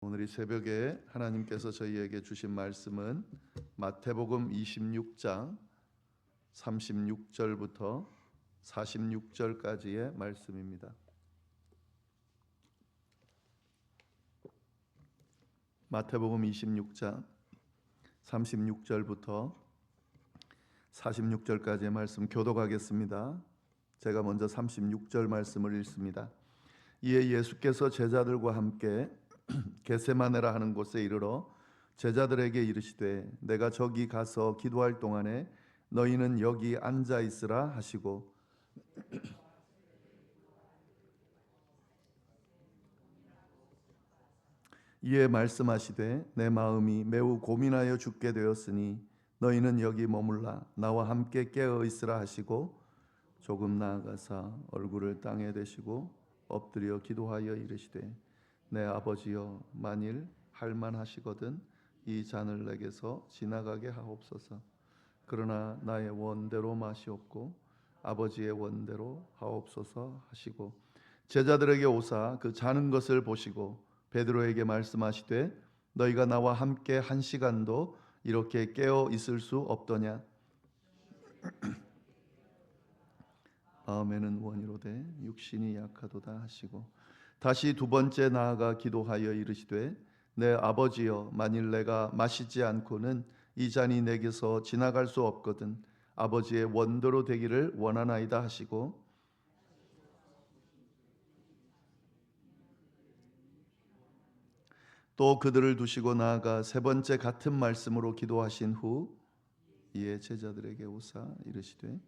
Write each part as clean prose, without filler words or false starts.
오늘 이 새벽에 하나님께서 저희에게 주신 말씀은 마태복음 26장 36절부터 46절까지의 말씀입니다. 마태복음 26장 36절부터 46절까지의 말씀 교독하겠습니다. 제가 먼저 36절 말씀을 읽습니다. 이에 예수께서 제자들과 함께 겟세마네라 하는 곳에 이르러 제자들에게 이르시되 내가 저기 가서 기도할 동안에 너희는 여기 앉아 있으라 하시고 이에 말씀하시되 내 마음이 매우 고민하여 죽게 되었으니 너희는 여기 머물라 나와 함께 깨어 있으라 하시고 조금 나아가사 얼굴을 땅에 대시고 엎드려 기도하여 이르시되 내 아버지여 만일 할만하시거든 이 잔을 내게서 지나가게 하옵소서. 그러나 나의 원대로 마시옵고 아버지의 원대로 하옵소서 하시고 제자들에게 오사 그 자는 것을 보시고 베드로에게 말씀하시되 너희가 나와 함께 한 시간도 이렇게 깨어 있을 수 없더냐. 마음에는 원이로되 육신이 약하도다 하시고 다시 두 번째 나아가 기도하여 이르시되 내 아버지여 만일 내가 마시지 않고는 이 잔이 내게서 지나갈 수 없거든 아버지의 원대로 되기를 원하나이다 하시고 또 그들을 두시고 나아가 세 번째 같은 말씀으로 기도하신 후 이에 제자들에게 오사 이르시되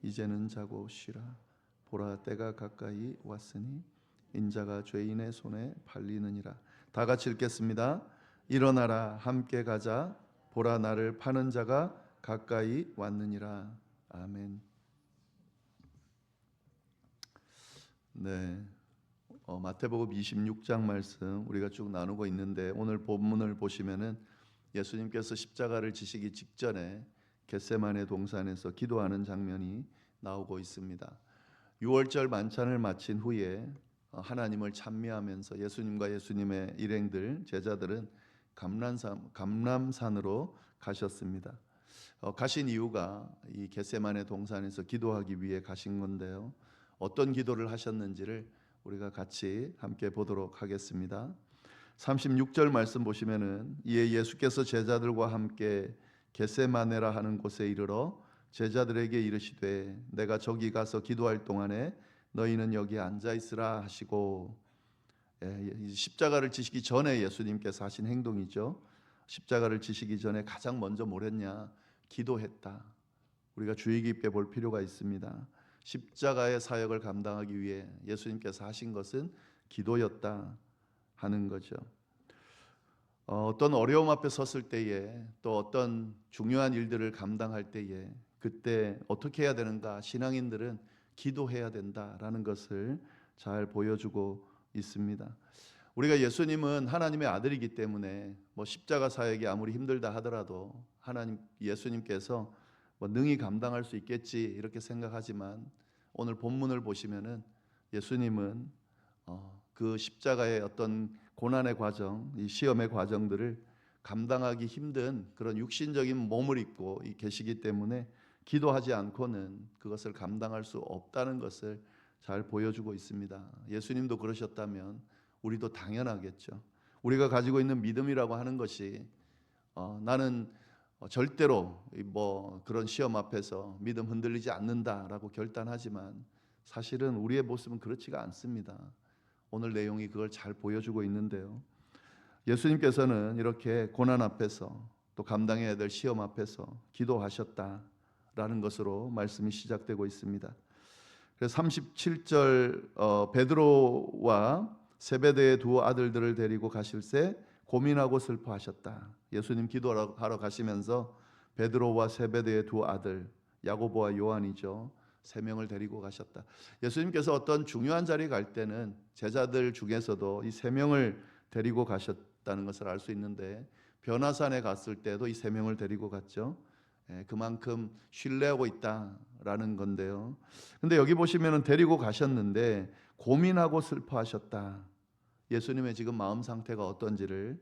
이제는 자고 쉬라 보라 때가 가까이 왔으니 인자가 죄인의 손에 팔리느니라. 다 같이 읽겠습니다. 일어나라 함께 가자 보라 나를 파는 자가 가까이 왔느니라. 아멘. 네, 마태복음 26장 말씀 우리가 쭉 나누고 있는데 오늘 본문을 보시면은 예수님께서 십자가를 지시기 직전에 겟세마네 동산에서 기도하는 장면이 나오고 있습니다. 유월절 만찬을 마친 후에 하나님을 찬미하면서 예수님과 예수님의 일행들 제자들은 감람산으로 가셨습니다. 가신 이유가 이 겟세마네 동산에서 기도하기 위해 가신 건데요. 어떤 기도를 하셨는지를 우리가 같이 함께 보도록 하겠습니다. 36절 말씀 보시면은 이에 예수께서 제자들과 함께 겟세마네라 하는 곳에 이르러 제자들에게 이르시되 내가 저기 가서 기도할 동안에 너희는 여기 앉아 있으라 하시고 십자가를 지시기 전에 예수님께서 하신 행동이죠. 십자가를 지시기 전에 가장 먼저 뭘 했냐? 기도했다. 우리가 주의 깊게 볼 필요가 있습니다. 십자가의 사역을 감당하기 위해 예수님께서 하신 것은 기도였다 하는 거죠. 어떤 어려움 앞에 섰을 때에 또 어떤 중요한 일들을 감당할 때에 그때 어떻게 해야 되는가? 신앙인들은 기도해야 된다라는 것을 잘 보여주고 있습니다. 우리가 예수님은 하나님의 아들이기 때문에 십자가 사역이 아무리 힘들다 하더라도 하나님 예수님께서 능히 감당할 수 있겠지 이렇게 생각하지만 오늘 본문을 보시면은 예수님은 그 십자가의 어떤 고난의 과정, 이 시험의 과정들을 감당하기 힘든 그런 육신적인 몸을 입고 계시기 때문에 기도하지 않고는 그것을 감당할 수 없다는 것을 잘 보여주고 있습니다. 예수님도 그러셨다면 우리도 당연하겠죠. 우리가 가지고 있는 믿음이라고 하는 것이 나는 절대로 그런 시험 앞에서 믿음 흔들리지 않는다라고 결단하지만 사실은 우리의 모습은 그렇지가 않습니다. 오늘 내용이 그걸 잘 보여주고 있는데요. 예수님께서는 이렇게 고난 앞에서 또 감당해야 될 시험 앞에서 기도하셨다라는 것으로 말씀이 시작되고 있습니다. 그래서 37절 베드로와 세베대의 두 아들들을 데리고 가실새 고민하고 슬퍼하셨다. 예수님 기도하러 가시면서 베드로와 세베대의 두 아들 야고보와 요한이죠. 세 명을 데리고 가셨다. 예수님께서 어떤 중요한 자리에 갈 때는 제자들 중에서도 이 세 명을 데리고 가셨다는 것을 알 수 있는데 변화산에 갔을 때도 이 세 명을 데리고 갔죠. 그만큼 신뢰하고 있다라는 건데요. 근데 여기 보시면은 데리고 가셨는데 고민하고 슬퍼하셨다. 예수님의 지금 마음 상태가 어떤지를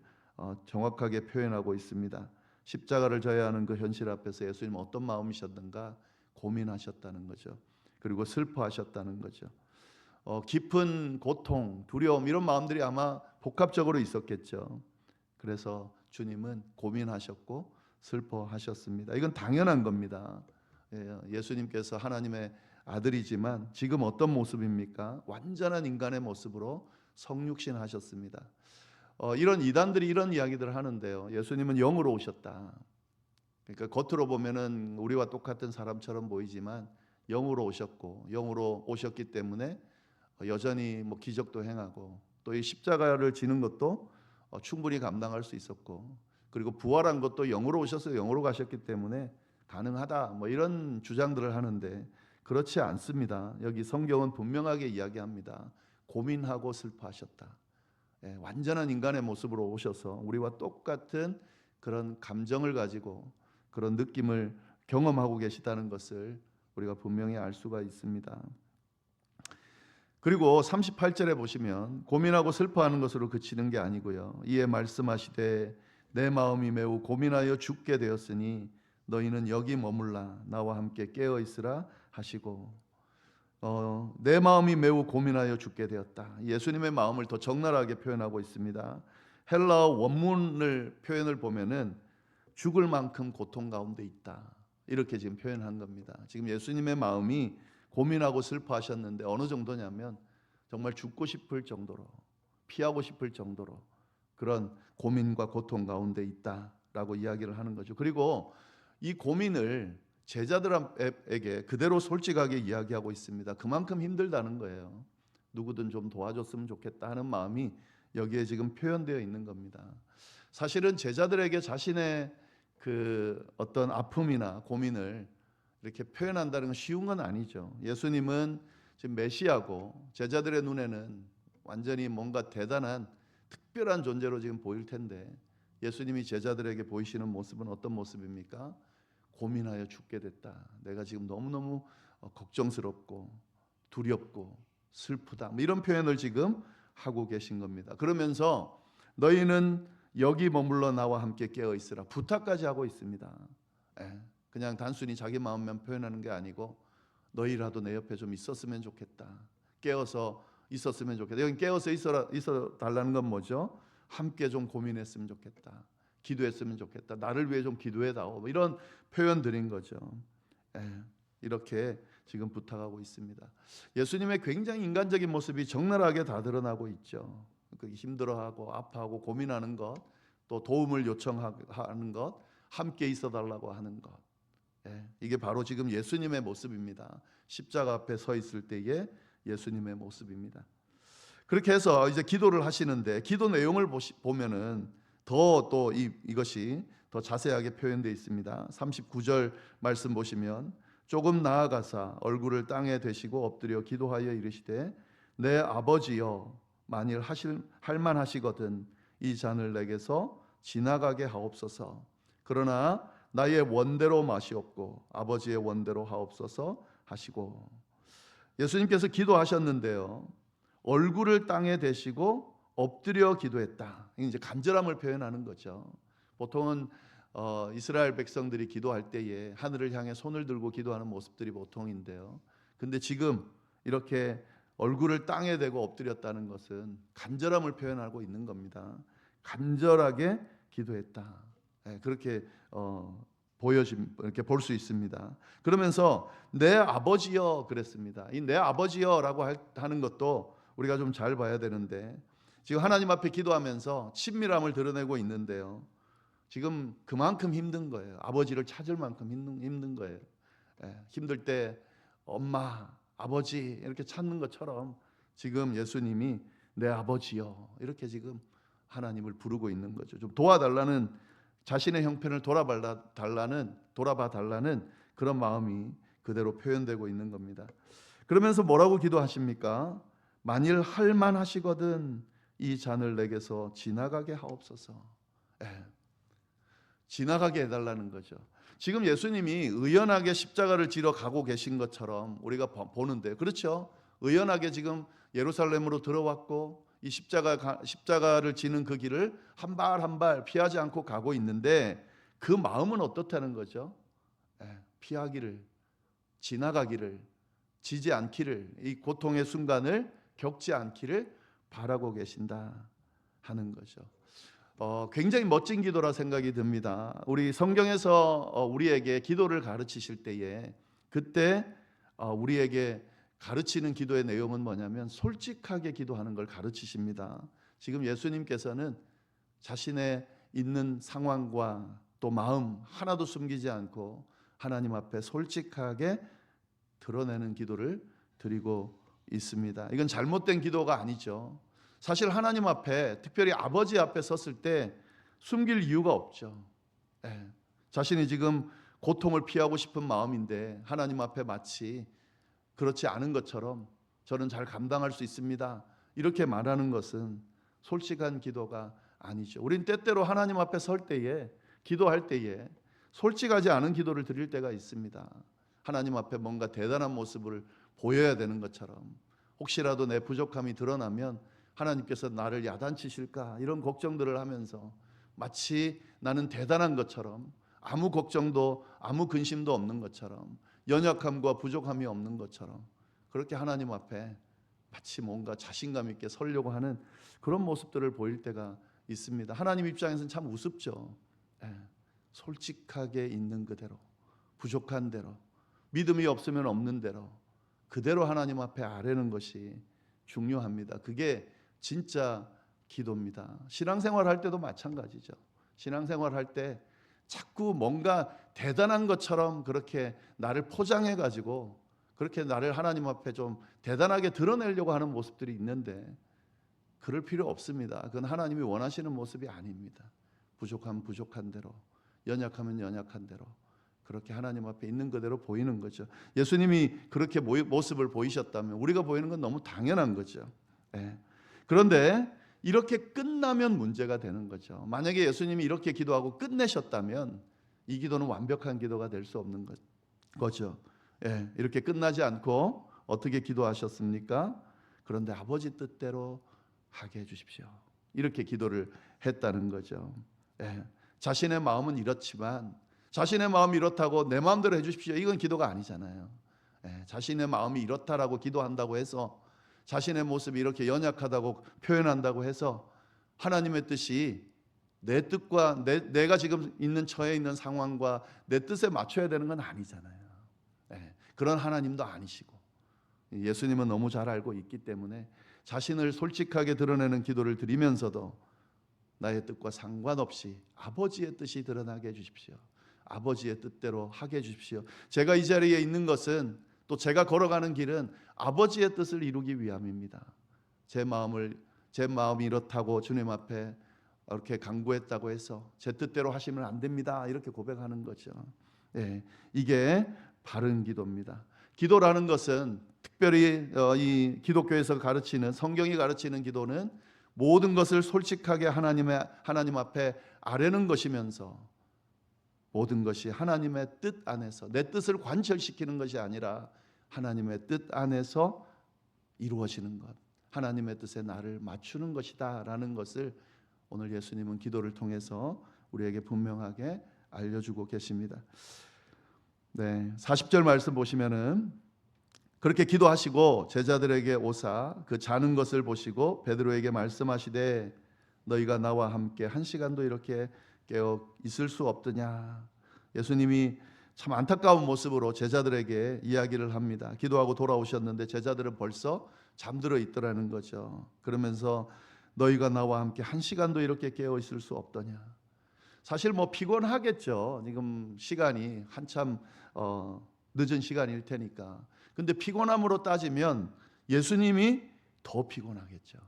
정확하게 표현하고 있습니다. 십자가를 져야 하는 그 현실 앞에서 예수님 어떤 마음이셨는가 고민하셨다는 거죠. 그리고 슬퍼하셨다는 거죠. 깊은 고통, 두려움 이런 마음들이 아마 복합적으로 있었겠죠. 그래서 주님은 고민하셨고 슬퍼하셨습니다. 이건 당연한 겁니다. 예수님께서 하나님의 아들이지만 지금 어떤 모습입니까? 완전한 인간의 모습으로 성육신 하셨습니다. 이런 이단들이 이런 이야기들을 하는데요. 예수님은 영으로 오셨다. 그러니까 겉으로 보면은 우리와 똑같은 사람처럼 보이지만 영으로 오셨고 영으로 오셨기 때문에 여전히 뭐 기적도 행하고 또 이 십자가를 지는 것도 충분히 감당할 수 있었고 그리고 부활한 것도 영으로 오셔서 영으로 가셨기 때문에 가능하다 뭐 이런 주장들을 하는데 그렇지 않습니다. 여기 성경은 분명하게 이야기합니다. 고민하고 슬퍼하셨다. 완전한 인간의 모습으로 오셔서 우리와 똑같은 그런 감정을 가지고 그런 느낌을 경험하고 계시다는 것을 우리가 분명히 알 수가 있습니다. 그리고 38절에 보시면 고민하고 슬퍼하는 것으로 그치는 게 아니고요. 이에 말씀하시되 내 마음이 매우 고민하여 죽게 되었으니 너희는 여기 머물라 나와 함께 깨어 있으라 하시고 내 마음이 매우 고민하여 죽게 되었다. 예수님의 마음을 더 적나라하게 표현하고 있습니다. 헬라어 원문을 표현을 보면은 죽을 만큼 고통 가운데 있다. 이렇게 지금 표현한 겁니다. 지금 예수님의 마음이 고민하고 슬퍼하셨는데 어느 정도냐면 정말 죽고 싶을 정도로 피하고 싶을 정도로 그런 고민과 고통 가운데 있다라고 이야기를 하는 거죠. 그리고 이 고민을 제자들에게 그대로 솔직하게 이야기하고 있습니다. 그만큼 힘들다는 거예요. 누구든 좀 도와줬으면 좋겠다 하는 마음이 여기에 지금 표현되어 있는 겁니다. 사실은 제자들에게 자신의 그 어떤 아픔이나 고민을 이렇게 표현한다는 건 쉬운 건 아니죠. 예수님은 지금 메시아고 제자들의 눈에는 완전히 뭔가 대단한 특별한 존재로 지금 보일 텐데 예수님이 제자들에게 보이시는 모습은 어떤 모습입니까? 고민하여 죽게 됐다. 내가 지금 너무너무 걱정스럽고 두렵고 슬프다. 뭐 이런 표현을 지금 하고 계신 겁니다. 그러면서 너희는 여기 머물러 나와 함께 깨어 있으라 부탁까지 하고 있습니다. 그냥 단순히 자기 마음만 표현하는 게 아니고 너희라도 내 옆에 좀 있었으면 좋겠다. 깨어서 있었으면 좋겠다. 여기 깨어서 있어 달라는 건 뭐죠? 함께 좀 고민했으면 좋겠다. 기도했으면 좋겠다. 나를 위해 좀 기도해다오. 이런 표현들인 거죠. 이렇게 지금 부탁하고 있습니다. 예수님의 굉장히 인간적인 모습이 적나라하게 다 드러나고 있죠. 힘들어하고 아파하고 고민하는 것, 또 도움을 요청하는 것, 함께 있어달라고 하는 것. 이게 바로 지금 예수님의 모습입니다. 십자가 앞에 서 있을 때의 예수님의 모습입니다. 그렇게 해서 이제 기도를 하시는데 기도 내용을 보면은 더 또 이것이 더 자세하게 표현되어 있습니다. 39절 말씀 보시면 조금 나아가사 얼굴을 땅에 대시고 엎드려 기도하여 이르시되 내 아버지여 만일 할 만하시거든 이 잔을 내게서 지나가게 하옵소서. 그러나 나의 원대로 마시옵고 아버지의 원대로 하옵소서 하시고 예수님께서 기도하셨는데요. 얼굴을 땅에 대시고 엎드려 기도했다. 이제 간절함을 표현하는 거죠. 보통은 이스라엘 백성들이 기도할 때에 하늘을 향해 손을 들고 기도하는 모습들이 보통인데요. 근데 지금 이렇게 얼굴을 땅에 대고 엎드렸다는 것은 간절함을 표현하고 있는 겁니다. 간절하게 기도했다. 그렇게 이렇게 볼 수 있습니다. 그러면서 내 아버지여 그랬습니다. 이 내 아버지여라고 하는 것도 우리가 좀 잘 봐야 되는데 지금 하나님 앞에 기도하면서 친밀함을 드러내고 있는데요. 지금 그만큼 힘든 거예요. 아버지를 찾을 만큼 힘든 거예요. 힘들 때 엄마, 아버지 이렇게 찾는 것처럼 지금 예수님이 내 아버지여 이렇게 지금 하나님을 부르고 있는 거죠. 좀 도와달라는 자신의 형편을 돌아봐 달라는 그런 마음이 그대로 표현되고 있는 겁니다. 그러면서 뭐라고 기도하십니까? 만일 할 만하시거든 이 잔을 내게서 지나가게 하옵소서. 지나가게 해달라는 거죠. 지금 예수님이 의연하게 십자가를 지러 가고 계신 것처럼 우리가 보는데 그렇죠. 의연하게 지금 예루살렘으로 들어왔고 이 십자가를 지는 그 길을 한 발 한 발 피하지 않고 가고 있는데 그 마음은 어떻다는 거죠? 피하기를, 지나가기를, 지지 않기를, 이 고통의 순간을 겪지 않기를 바라고 계신다 하는 거죠. 굉장히 멋진 기도라 생각이 듭니다. 우리 성경에서 우리에게 기도를 가르치실 때에 그때 우리에게 가르치는 기도의 내용은 뭐냐면 솔직하게 기도하는 걸 가르치십니다. 지금 예수님께서는 자신의 있는 상황과 또 마음 하나도 숨기지 않고 하나님 앞에 솔직하게 드러내는 기도를 드리고 있습니다. 이건 잘못된 기도가 아니죠. 사실 하나님 앞에, 특별히 아버지 앞에 섰을 때 숨길 이유가 없죠. 자신이 지금 고통을 피하고 싶은 마음인데 하나님 앞에 마치 그렇지 않은 것처럼 저는 잘 감당할 수 있습니다, 이렇게 말하는 것은 솔직한 기도가 아니죠. 우린 때때로 하나님 앞에 설 때에, 기도할 때에 솔직하지 않은 기도를 드릴 때가 있습니다. 하나님 앞에 뭔가 대단한 모습을 보여야 되는 것처럼, 혹시라도 내 부족함이 드러나면 하나님께서 나를 야단치실까 이런 걱정들을 하면서 마치 나는 대단한 것처럼, 아무 걱정도 아무 근심도 없는 것처럼, 연약함과 부족함이 없는 것처럼 그렇게 하나님 앞에 마치 뭔가 자신감 있게 서려고 하는 그런 모습들을 보일 때가 있습니다. 하나님 입장에서는 참 우습죠. 솔직하게 있는 그대로, 부족한 대로, 믿음이 없으면 없는 대로 그대로 하나님 앞에 아뢰는 것이 중요합니다. 그게 진짜 기도입니다. 신앙생활 할 때도 마찬가지죠. 신앙생활 할 때 자꾸 뭔가 대단한 것처럼 그렇게 나를 포장해 가지고 그렇게 나를 하나님 앞에 좀 대단하게 드러내려고 하는 모습들이 있는데 그럴 필요 없습니다. 그건 하나님이 원하시는 모습이 아닙니다. 부족하면 부족한 대로, 연약하면 연약한 대로 그렇게 하나님 앞에 있는 그대로 보이는 거죠. 예수님이 그렇게 모습을 보이셨다면 우리가 보이는 건 너무 당연한 거죠. 그런데 이렇게 끝나면 문제가 되는 거죠. 만약에 예수님이 이렇게 기도하고 끝내셨다면 이 기도는 완벽한 기도가 될 수 없는 거죠. 이렇게 끝나지 않고 어떻게 기도하셨습니까? 그런데 아버지 뜻대로 하게 해주십시오, 이렇게 기도를 했다는 거죠. 자신의 마음은 이렇지만 자신의 마음이 이렇다고 내 마음대로 해주십시오, 이건 기도가 아니잖아요. 자신의 마음이 이렇다라고 기도한다고 해서, 자신의 모습이 이렇게 연약하다고 표현한다고 해서 하나님의 뜻이 내 뜻과 내가 지금 있는 처해 있는 상황과 내 뜻에 맞춰야 되는 건 아니잖아요. 그런 하나님도 아니시고 예수님은 너무 잘 알고 있기 때문에 자신을 솔직하게 드러내는 기도를 드리면서도 나의 뜻과 상관없이 아버지의 뜻이 드러나게 해주십시오, 아버지의 뜻대로 하게 해주십시오. 제가 이 자리에 있는 것은, 또 제가 걸어가는 길은 아버지의 뜻을 이루기 위함입니다. 제 마음이 이렇다고 주님 앞에 이렇게 간구했다고 해서 제 뜻대로 하시면 안 됩니다, 이렇게 고백하는 거죠. 이게 바른 기도입니다. 기도라는 것은 특별히 이 기독교에서 가르치는, 성경이 가르치는 기도는 모든 것을 솔직하게 하나님 앞에 아뢰는 것이면서 모든 것이 하나님의 뜻 안에서, 내 뜻을 관철시키는 것이 아니라 하나님의 뜻 안에서 이루어지는 것, 하나님의 뜻에 나를 맞추는 것이다 라는 것을 오늘 예수님은 기도를 통해서 우리에게 분명하게 알려주고 계십니다. 40절 말씀 보시면은 그렇게 기도하시고 제자들에게 오사 그 자는 것을 보시고 베드로에게 말씀하시되 너희가 나와 함께 한 시간도 이렇게 깨어 있을 수 없더냐. 예수님이 참 안타까운 모습으로 제자들에게 이야기를 합니다. 기도하고 돌아오셨는데 제자들은 벌써 잠들어 있더라는 거죠. 그러면서 너희가 나와 함께 한 시간도 이렇게 깨어 있을 수 없더냐. 사실 피곤하겠죠. 지금 시간이 한참 늦은 시간일 테니까. 근데 피곤함으로 따지면 예수님이 더 피곤하겠죠.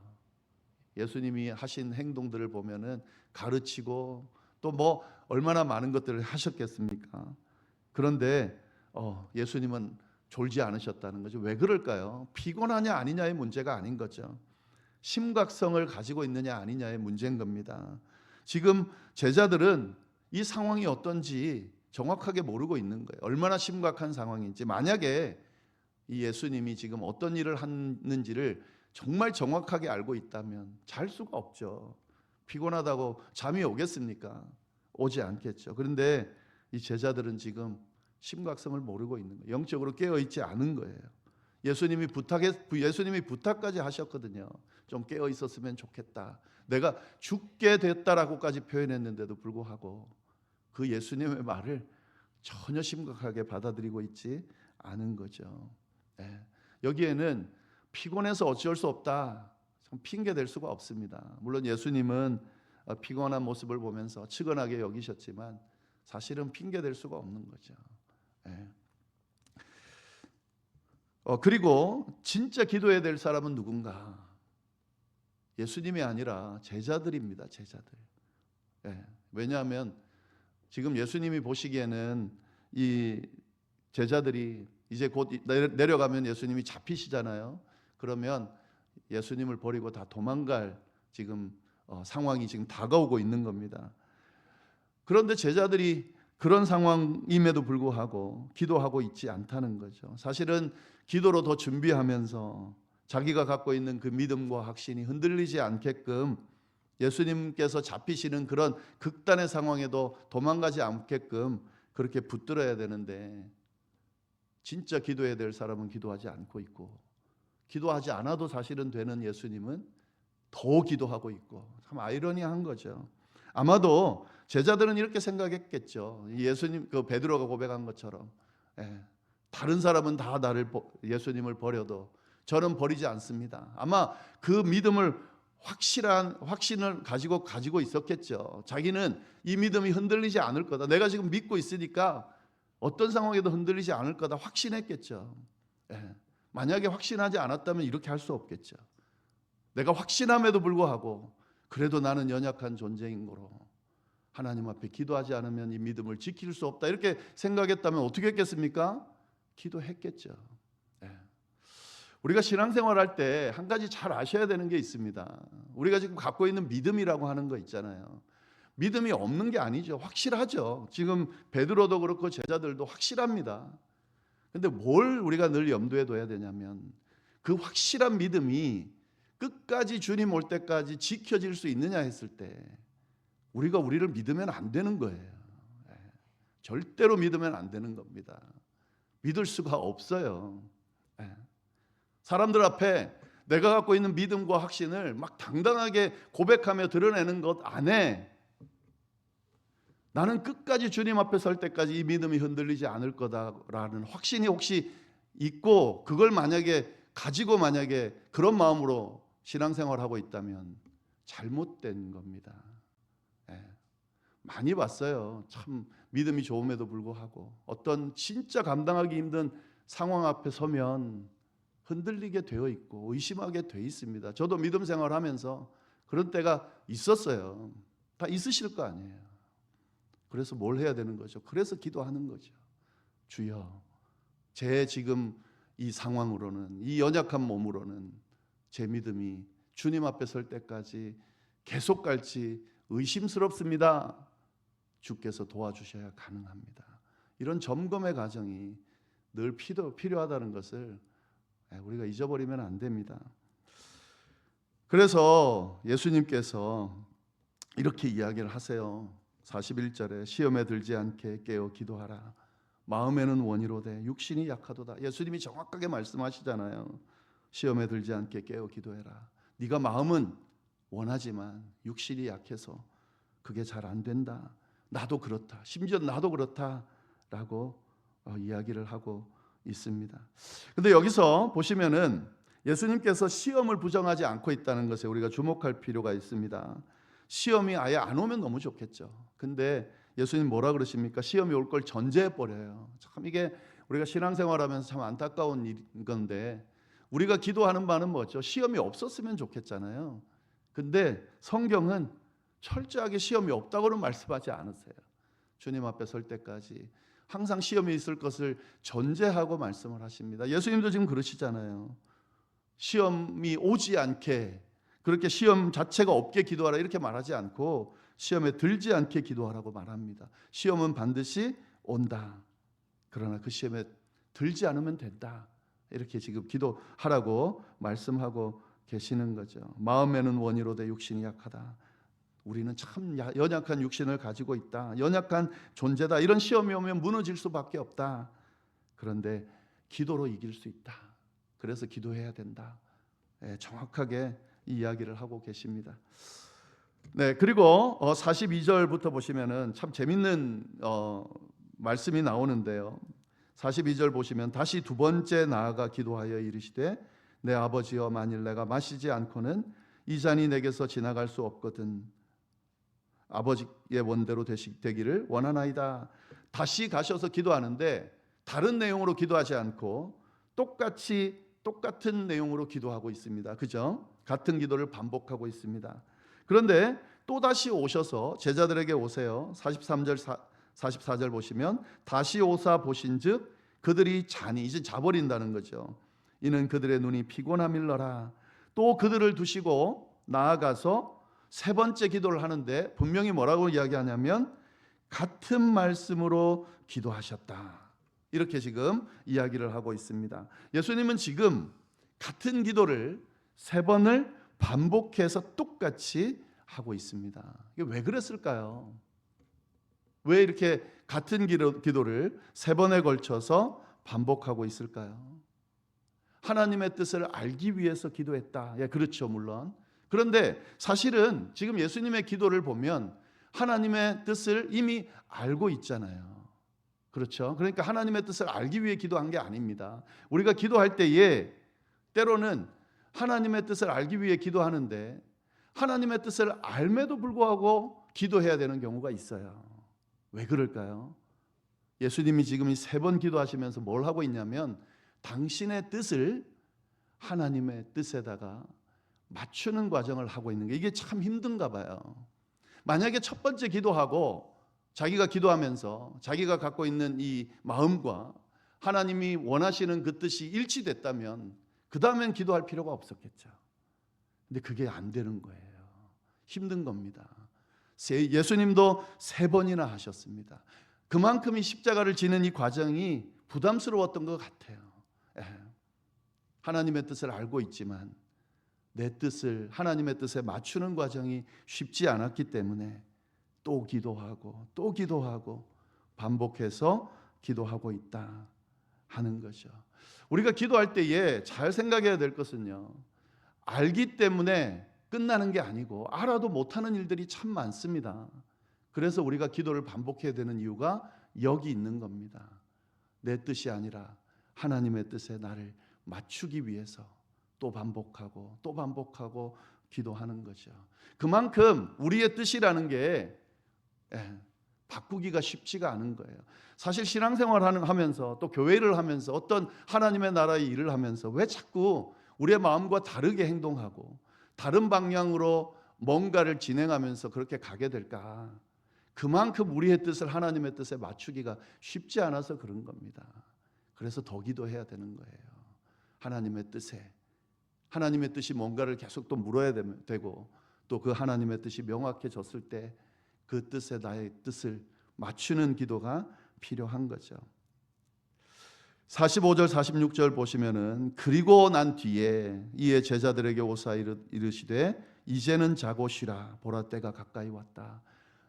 예수님이 하신 행동들을 보면은 가르치고 또 얼마나 많은 것들을 하셨겠습니까? 그런데 예수님은 졸지 않으셨다는 거죠. 왜 그럴까요? 피곤하냐 아니냐의 문제가 아닌 거죠. 심각성을 가지고 있느냐 아니냐의 문제인 겁니다. 지금 제자들은 이 상황이 어떤지 정확하게 모르고 있는 거예요. 얼마나 심각한 상황인지. 만약에 이 예수님이 지금 어떤 일을 하는지를 정말 정확하게 알고 있다면 잘 수가 없죠. 피곤하다고 잠이 오겠습니까? 오지 않겠죠. 그런데 이 제자들은 지금 심각성을 모르고 있는 거예요. 영적으로 깨어 있지 않은 거예요. 예수님이 부탁까지 하셨거든요. 좀 깨어 있었으면 좋겠다. 내가 죽게 됐다라고까지 표현했는데도 불구하고 그 예수님의 말을 전혀 심각하게 받아들이고 있지 않은 거죠. 네. 여기에는 피곤해서 어쩔 수 없다, 핑계 댈 수가 없습니다. 물론 예수님은 피곤한 모습을 보면서 측은하게 여기셨지만 사실은 핑계 댈 수가 없는 거죠. 네. 그리고 진짜 기도해야 될 사람은 누군가? 예수님이 아니라 제자들입니다. 제자들. 네. 왜냐하면 지금 예수님이 보시기에는 이 제자들이 이제 곧 내려가면 예수님이 잡히시잖아요. 그러면 예수님을 버리고 다 도망갈 지금 상황이 지금 다가오고 있는 겁니다. 그런데 제자들이 그런 상황임에도 불구하고 기도하고 있지 않다는 거죠. 사실은 기도로 더 준비하면서 자기가 갖고 있는 그 믿음과 확신이 흔들리지 않게끔 예수님께서 잡히시는 그런 극단의 상황에도 도망가지 않게끔 그렇게 붙들어야 되는데, 진짜 기도해야 될 사람은 기도하지 않고 있고, 기도하지 않아도 사실은 되는 예수님은 더 기도하고 있고, 참 아이러니한 거죠. 아마도 제자들은 이렇게 생각했겠죠. 예수님, 그 베드로가 고백한 것처럼, 다른 사람은 다 예수님을 버려도 저는 버리지 않습니다. 아마 그 믿음을 확신을 가지고 있었겠죠. 자기는 이 믿음이 흔들리지 않을 거다. 내가 지금 믿고 있으니까 어떤 상황에도 흔들리지 않을 거다 확신했겠죠. 만약에 확신하지 않았다면 이렇게 할 수 없겠죠. 내가 확신함에도 불구하고 그래도 나는 연약한 존재인 거로 하나님 앞에 기도하지 않으면 이 믿음을 지킬 수 없다, 이렇게 생각했다면 어떻게 했겠습니까? 기도했겠죠. 우리가 신앙생활할 때 한 가지 잘 아셔야 되는 게 있습니다. 우리가 지금 갖고 있는 믿음이라고 하는 거 있잖아요. 믿음이 없는 게 아니죠. 확실하죠. 지금 베드로도 그렇고 제자들도 확실합니다. 근데 뭘 우리가 늘 염두에 둬야 되냐면 그 확실한 믿음이 끝까지 주님 올 때까지 지켜질 수 있느냐 했을 때 우리가 우리를 믿으면 안 되는 거예요. 절대로 믿으면 안 되는 겁니다. 믿을 수가 없어요. 사람들 앞에 내가 갖고 있는 믿음과 확신을 막 당당하게 고백하며 드러내는 것 안에 나는 끝까지 주님 앞에 설 때까지 이 믿음이 흔들리지 않을 거다라는 확신이 혹시 있고, 그걸 만약에 가지고 만약에 그런 마음으로 신앙생활하고 있다면 잘못된 겁니다. 많이 봤어요. 참 믿음이 좋음에도 불구하고 어떤 진짜 감당하기 힘든 상황 앞에 서면 흔들리게 되어 있고 의심하게 되어 있습니다. 저도 믿음 생활하면서 그런 때가 있었어요. 다 있으실 거 아니에요. 그래서 뭘 해야 되는 거죠? 그래서 기도하는 거죠. 주여, 제 지금 이 상황으로는, 이 연약한 몸으로는 제 믿음이 주님 앞에 설 때까지 계속 갈지 의심스럽습니다. 주께서 도와주셔야 가능합니다. 이런 점검의 과정이 늘 필요하다는 것을 우리가 잊어버리면 안 됩니다. 그래서 예수님께서 이렇게 이야기를 하세요. 41절에 시험에 들지 않게 깨어 기도하라. 마음에는 원이로되 육신이 약하도다. 예수님이 정확하게 말씀하시잖아요. 시험에 들지 않게 깨어 기도해라. 네가 마음은 원하지만 육신이 약해서 그게 잘 안 된다. 나도 그렇다. 심지어 나도 그렇다라고 이야기를 하고 있습니다. 근데 여기서 보시면은 예수님께서 시험을 부정하지 않고 있다는 것에 우리가 주목할 필요가 있습니다. 시험이 아예 안 오면 너무 좋겠죠. 근데 예수님 뭐라 그러십니까? 시험이 올 걸 전제해 버려요. 참 이게 우리가 신앙생활하면서 참 안타까운 일인 건데, 우리가 기도하는 바는 뭐죠? 시험이 없었으면 좋겠잖아요. 근데 성경은 철저하게 시험이 없다고는 말씀하지 않으세요. 주님 앞에 설 때까지 항상 시험이 있을 것을 전제하고 말씀을 하십니다. 예수님도 지금 그러시잖아요. 시험이 오지 않게, 그렇게 시험 자체가 없게 기도하라 이렇게 말하지 않고 시험에 들지 않게 기도하라고 말합니다. 시험은 반드시 온다. 그러나 그 시험에 들지 않으면 된다. 이렇게 지금 기도하라고 말씀하고 계시는 거죠. 마음에는 원이로되 육신이 약하다. 우리는 참 연약한 육신을 가지고 있다. 연약한 존재다. 이런 시험이 오면 무너질 수밖에 없다. 그런데 기도로 이길 수 있다. 그래서 기도해야 된다. 정확하게 이 이야기를 하고 계십니다. 네, 그리고 42절부터 보시면은 참 재밌는 말씀이 나오는데요. 42절 보시면 다시 두 번째 나아가 기도하여 이르시되 내 아버지여 만일 내가 마시지 않고는 이 잔이 내게서 지나갈 수 없거든 아버지의 원대로 되기를 원하나이다. 다시 가셔서 기도하는데 다른 내용으로 기도하지 않고 똑같은 내용으로 기도하고 있습니다. 그죠? 같은 기도를 반복하고 있습니다. 그런데 또다시 오셔서 제자들에게 오세요. 43절 44절 보시면 다시 오사 보신즉 그들이 잔이 이제 자버린다는 거죠. 이는 그들의 눈이 피곤함일러라. 또 그들을 두시고 나아가서 세 번째 기도를 하는데 분명히 뭐라고 이야기하냐면 같은 말씀으로 기도하셨다. 이렇게 지금 이야기를 하고 있습니다. 예수님은 지금 같은 기도를 세 번을 반복해서 똑같이 하고 있습니다. 이게 왜 그랬을까요? 왜 이렇게 같은 기도를 세 번에 걸쳐서 반복하고 있을까요? 하나님의 뜻을 알기 위해서 기도했다. 예, 그렇죠, 물론. 그런데 사실은 지금 예수님의 기도를 보면 하나님의 뜻을 이미 알고 있잖아요. 그렇죠? 그러니까 하나님의 뜻을 알기 위해 기도한 게 아닙니다. 우리가 기도할 때에 때로는 하나님의 뜻을 알기 위해 기도하는데 하나님의 뜻을 알매도 불구하고 기도해야 되는 경우가 있어요. 왜 그럴까요? 예수님이 지금 이 세 번 기도하시면서 뭘 하고 있냐면 당신의 뜻을 하나님의 뜻에다가 맞추는 과정을 하고 있는 게 이게 참 힘든가 봐요. 만약에 첫 번째 기도하고 자기가 기도하면서 자기가 갖고 있는 이 마음과 하나님이 원하시는 그 뜻이 일치됐다면 그 다음엔 기도할 필요가 없었겠죠. 근데 그게 안 되는 거예요. 힘든 겁니다. 예수님도 세 번이나 하셨습니다. 그만큼 이 십자가를 지는 이 과정이 부담스러웠던 것 같아요. 하나님의 뜻을 알고 있지만 내 뜻을 하나님의 뜻에 맞추는 과정이 쉽지 않았기 때문에 또 기도하고 또 기도하고 반복해서 기도하고 있다 하는 거죠. 우리가 기도할 때에 잘 생각해야 될 것은요, 알기 때문에 끝나는 게 아니고 알아도 못하는 일들이 참 많습니다. 그래서 우리가 기도를 반복해야 되는 이유가 여기 있는 겁니다. 내 뜻이 아니라 하나님의 뜻에 나를 맞추기 위해서 또 반복하고 또 반복하고 기도하는 거죠. 그만큼 우리의 뜻이라는 게 바꾸기가 쉽지가 않은 거예요. 사실 신앙생활을 하면서 또 교회를 하면서 어떤 하나님의 나라의 일을 하면서 왜 자꾸 우리의 마음과 다르게 행동하고 다른 방향으로 뭔가를 진행하면서 그렇게 가게 될까? 그만큼 우리의 뜻을 하나님의 뜻에 맞추기가 쉽지 않아서 그런 겁니다. 그래서 더 기도해야 되는 거예요. 하나님의 뜻에. 하나님의 뜻이 뭔가를 계속 또 물어야 되고 또 그 하나님의 뜻이 명확해졌을 때 그 뜻에 나의 뜻을 맞추는 기도가 필요한 거죠. 45절 46절 보시면은 그리고 난 뒤에 이에 제자들에게 오사 이르시되 이제는 자고 쉬라 보라 때가 가까이 왔다.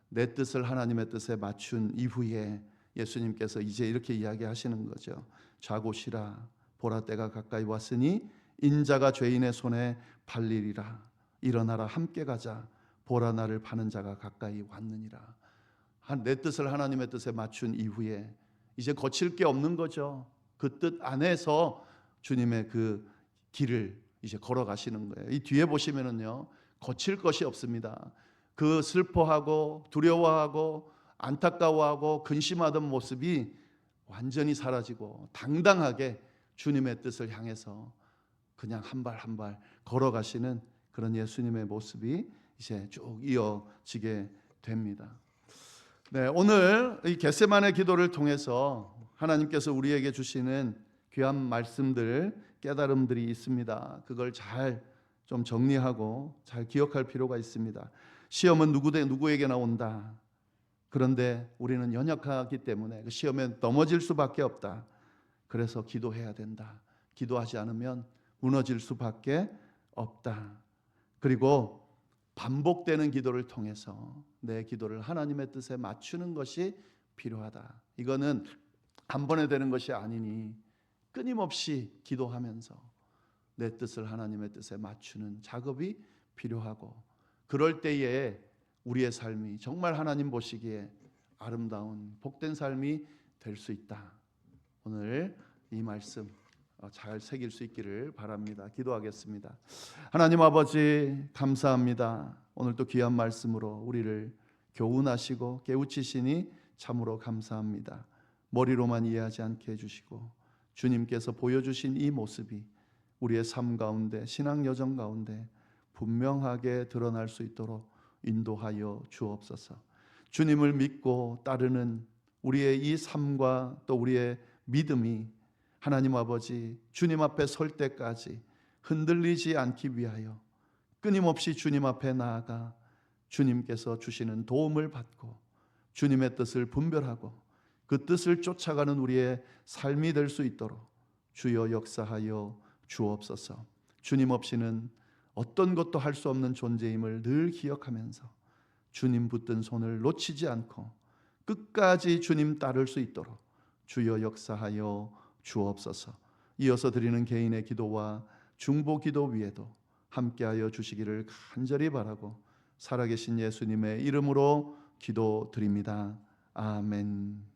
내 뜻을 하나님의 뜻에 맞춘 이후에 예수님께서 이제 이렇게 이야기하시는 거죠. 자고 쉬라 보라 때가 가까이 왔으니 인자가 죄인의 손에 팔리리라. 일어나라 함께 가자. 보라 나를 파는 자가 가까이 왔느니라. 내 뜻을 하나님의 뜻에 맞춘 이후에 이제 거칠 게 없는 거죠. 그 뜻 안에서 주님의 그 길을 이제 걸어가시는 거예요. 이 뒤에 보시면은요, 거칠 것이 없습니다. 그 슬퍼하고 두려워하고 안타까워하고 근심하던 모습이 완전히 사라지고 당당하게 주님의 뜻을 향해서 그냥 한 발 한 발 걸어가시는 그런 예수님의 모습이 이제 쭉 이어지게 됩니다. 네, 오늘 이 겟세마네 기도를 통해서 하나님께서 우리에게 주시는 귀한 말씀들, 깨달음들이 있습니다. 그걸 잘 좀 정리하고 잘 기억할 필요가 있습니다. 시험은 누구에게나 온다. 그런데 우리는 연약하기 때문에 그 시험에 넘어질 수밖에 없다. 그래서 기도해야 된다. 기도하지 않으면 무너질 수밖에 없다. 그리고 반복되는 기도를 통해서 내 기도를 하나님의 뜻에 맞추는 것이 필요하다. 이거는 한 번에 되는 것이 아니니 끊임없이 기도하면서 내 뜻을 하나님의 뜻에 맞추는 작업이 필요하고, 그럴 때에 우리의 삶이 정말 하나님 보시기에 아름다운 복된 삶이 될 수 있다. 오늘 이 말씀 잘 새길 수 있기를 바랍니다. 기도하겠습니다. 하나님 아버지, 감사합니다. 오늘 또 귀한 말씀으로 우리를 교훈하시고 깨우치시니 참으로 감사합니다. 머리로만 이해하지 않게 해주시고 주님께서 보여주신 이 모습이 우리의 삶 가운데, 신앙 여정 가운데 분명하게 드러날 수 있도록 인도하여 주옵소서. 주님을 믿고 따르는 우리의 이 삶과 또 우리의 믿음이 하나님 아버지 주님 앞에 설 때까지 흔들리지 않기 위하여 끊임없이 주님 앞에 나아가 주님께서 주시는 도움을 받고 주님의 뜻을 분별하고 그 뜻을 쫓아가는 우리의 삶이 될 수 있도록 주여 역사하여 주옵소서. 주님 없이는 어떤 것도 할 수 없는 존재임을 늘 기억하면서 주님 붙든 손을 놓치지 않고 끝까지 주님 따를 수 있도록 주여 역사하여 주옵소서. 이어서 드리는 개인의 기도와 중보 기도 위에도 함께하여 주시기를 간절히 바라고 살아계신 예수님의 이름으로 기도드립니다. 아멘.